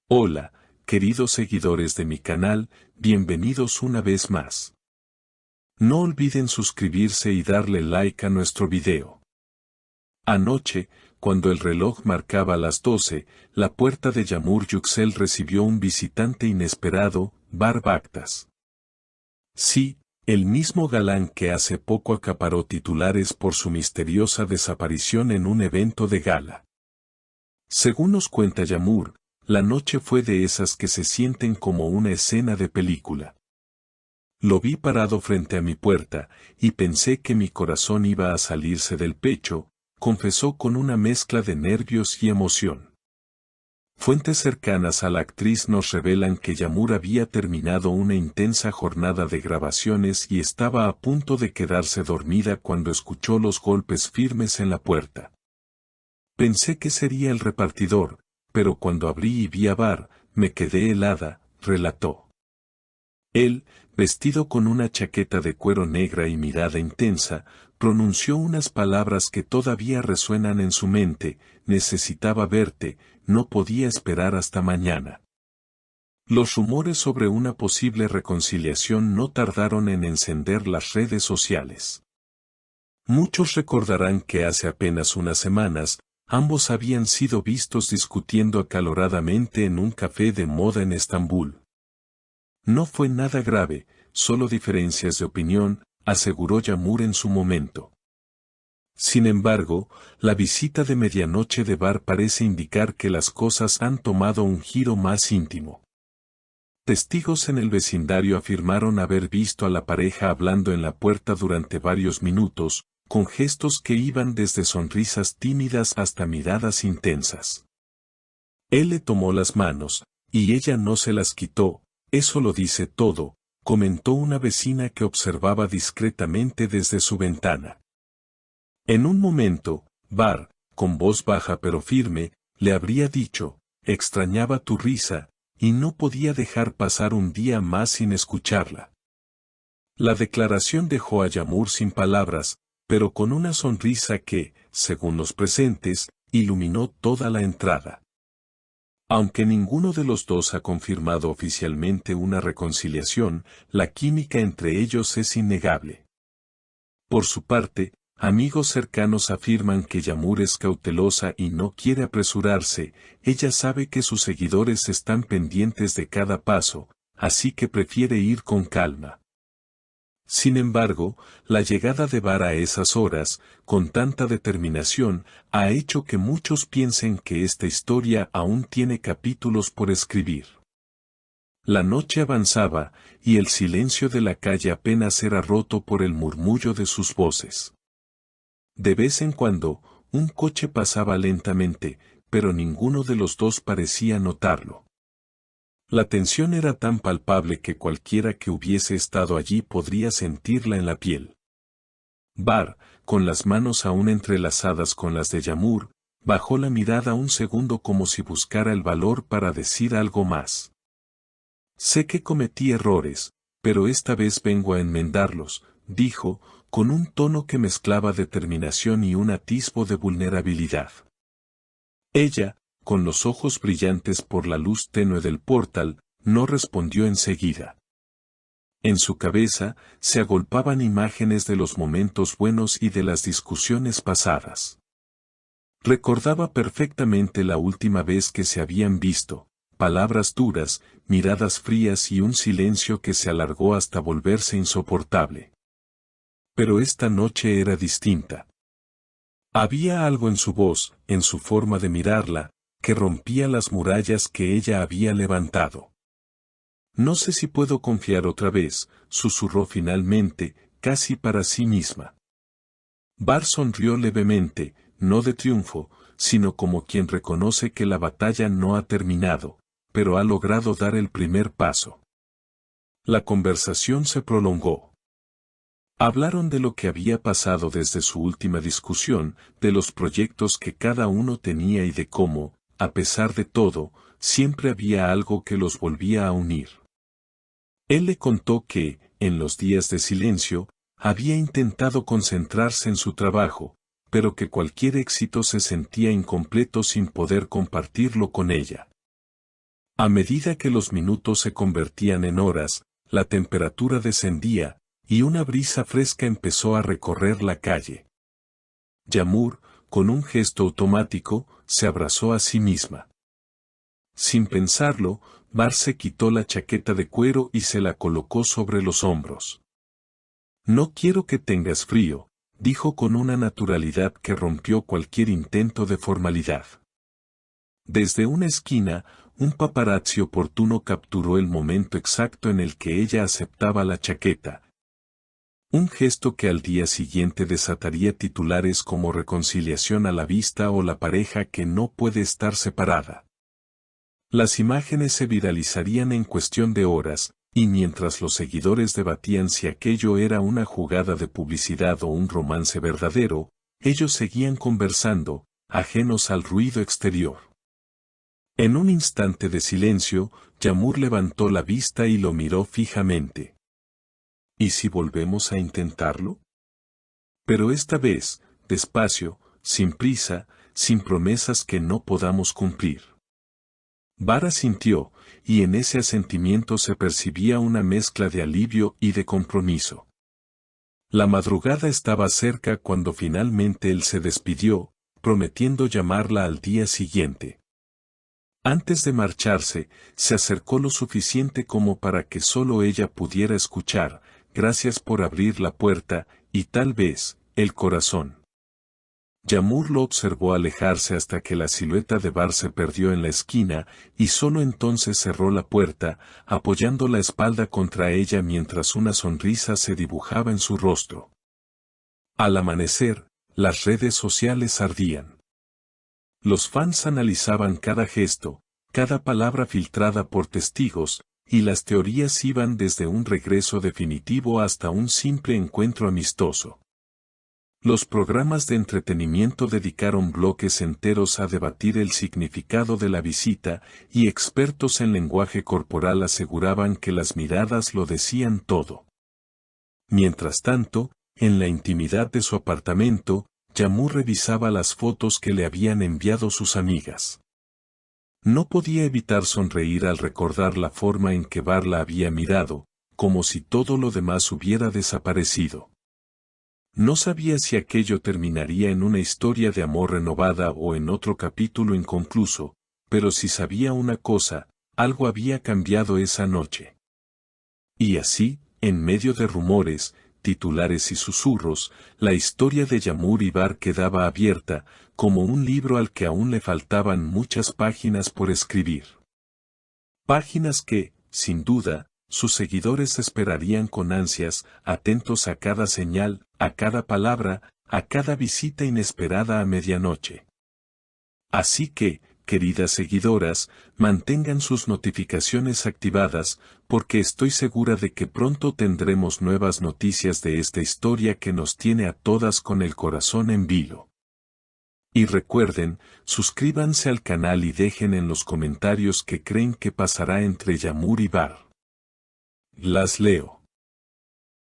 Hola, queridos seguidores de mi canal, bienvenidos una vez más. No olviden suscribirse y darle like a nuestro video. Anoche, cuando el reloj marcaba las 12, la puerta de Yamur Yüksel recibió un visitante inesperado, Bar Baktas. Sí, el mismo galán que hace poco acaparó titulares por su misteriosa desaparición en un evento de gala. Según nos cuenta Yamur, la noche fue de esas que se sienten como una escena de película. Lo vi parado frente a mi puerta, y pensé que mi corazón iba a salirse del pecho, confesó con una mezcla de nervios y emoción. Fuentes cercanas a la actriz nos revelan que Yamur había terminado una intensa jornada de grabaciones y estaba a punto de quedarse dormida cuando escuchó los golpes firmes en la puerta. Pensé que sería el repartidor, pero cuando abrí y vi a Bar, me quedé helada, relató. Él, vestido con una chaqueta de cuero negra y mirada intensa, pronunció unas palabras que todavía resuenan en su mente: necesitaba verte, no podía esperar hasta mañana. Los rumores sobre una posible reconciliación no tardaron en encender las redes sociales. Muchos recordarán que hace apenas unas semanas, ambos habían sido vistos discutiendo acaloradamente en un café de moda en Estambul. No fue nada grave, solo diferencias de opinión, aseguró Yamur en su momento. Sin embargo, la visita de medianoche de Bar parece indicar que las cosas han tomado un giro más íntimo. Testigos en el vecindario afirmaron haber visto a la pareja hablando en la puerta durante varios minutos, con gestos que iban desde sonrisas tímidas hasta miradas intensas. Él le tomó las manos, y ella no se las quitó. Eso lo dice todo, comentó una vecina que observaba discretamente desde su ventana. En un momento, Bar, con voz baja pero firme, le habría dicho: extrañaba tu risa, y no podía dejar pasar un día más sin escucharla. La declaración dejó a Yamur sin palabras, pero con una sonrisa que, según los presentes, iluminó toda la entrada. Aunque ninguno de los dos ha confirmado oficialmente una reconciliación, la química entre ellos es innegable. Por su parte, amigos cercanos afirman que Yamur es cautelosa y no quiere apresurarse. Ella sabe que sus seguidores están pendientes de cada paso, así que prefiere ir con calma. Sin embargo, la llegada de Bar a esas horas, con tanta determinación, ha hecho que muchos piensen que esta historia aún tiene capítulos por escribir. La noche avanzaba, y el silencio de la calle apenas era roto por el murmullo de sus voces. De vez en cuando, un coche pasaba lentamente, pero ninguno de los dos parecía notarlo. La tensión era tan palpable que cualquiera que hubiese estado allí podría sentirla en la piel. Bar, con las manos aún entrelazadas con las de Yamur, bajó la mirada un segundo como si buscara el valor para decir algo más. Sé que cometí errores, pero esta vez vengo a enmendarlos, dijo, con un tono que mezclaba determinación y un atisbo de vulnerabilidad. Ella, con los ojos brillantes por la luz tenue del portal, no respondió enseguida. En su cabeza se agolpaban imágenes de los momentos buenos y de las discusiones pasadas. Recordaba perfectamente la última vez que se habían visto: palabras duras, miradas frías y un silencio que se alargó hasta volverse insoportable. Pero esta noche era distinta. Había algo en su voz, en su forma de mirarla, que rompía las murallas que ella había levantado. No sé si puedo confiar otra vez, susurró finalmente, casi para sí misma. Bar sonrió levemente, no de triunfo, sino como quien reconoce que la batalla no ha terminado, pero ha logrado dar el primer paso. La conversación se prolongó. Hablaron de lo que había pasado desde su última discusión, de los proyectos que cada uno tenía y de cómo, a pesar de todo, siempre había algo que los volvía a unir. Él le contó que, en los días de silencio, había intentado concentrarse en su trabajo, pero que cualquier éxito se sentía incompleto sin poder compartirlo con ella. A medida que los minutos se convertían en horas, la temperatura descendía, y una brisa fresca empezó a recorrer la calle. Yamur, con un gesto automático, se abrazó a sí misma. Sin pensarlo, Bar se quitó la chaqueta de cuero y se la colocó sobre los hombros. «No quiero que tengas frío», dijo con una naturalidad que rompió cualquier intento de formalidad. Desde una esquina, un paparazzi oportuno capturó el momento exacto en el que ella aceptaba la chaqueta. Un gesto que al día siguiente desataría titulares como reconciliación a la vista o la pareja que no puede estar separada. Las imágenes se viralizarían en cuestión de horas, y mientras los seguidores debatían si aquello era una jugada de publicidad o un romance verdadero, ellos seguían conversando, ajenos al ruido exterior. En un instante de silencio, Yamur levantó la vista y lo miró fijamente. ¿Y si volvemos a intentarlo? Pero esta vez, despacio, sin prisa, sin promesas que no podamos cumplir. Bar asintió, y en ese asentimiento se percibía una mezcla de alivio y de compromiso. La madrugada estaba cerca cuando finalmente él se despidió, prometiendo llamarla al día siguiente. Antes de marcharse, se acercó lo suficiente como para que solo ella pudiera escuchar: «Gracias por abrir la puerta, y tal vez, el corazón». Yamur lo observó alejarse hasta que la silueta de Bar se perdió en la esquina, y solo entonces cerró la puerta, apoyando la espalda contra ella mientras una sonrisa se dibujaba en su rostro. Al amanecer, las redes sociales ardían. Los fans analizaban cada gesto, cada palabra filtrada por testigos, y las teorías iban desde un regreso definitivo hasta un simple encuentro amistoso. Los programas de entretenimiento dedicaron bloques enteros a debatir el significado de la visita, y expertos en lenguaje corporal aseguraban que las miradas lo decían todo. Mientras tanto, en la intimidad de su apartamento, Yamur revisaba las fotos que le habían enviado sus amigas. No podía evitar sonreír al recordar la forma en que Bar la había mirado, como si todo lo demás hubiera desaparecido. No sabía si aquello terminaría en una historia de amor renovada o en otro capítulo inconcluso, pero sí sabía una cosa: algo había cambiado esa noche. Y así, en medio de rumores, titulares y susurros, la historia de Yamur y Bar quedaba abierta, como un libro al que aún le faltaban muchas páginas por escribir. Páginas que, sin duda, sus seguidores esperarían con ansias, atentos a cada señal, a cada palabra, a cada visita inesperada a medianoche. Así que, queridas seguidoras, mantengan sus notificaciones activadas, porque estoy segura de que pronto tendremos nuevas noticias de esta historia que nos tiene a todas con el corazón en vilo. Y recuerden, suscríbanse al canal y dejen en los comentarios qué creen que pasará entre Yamur y Bar. Las leo.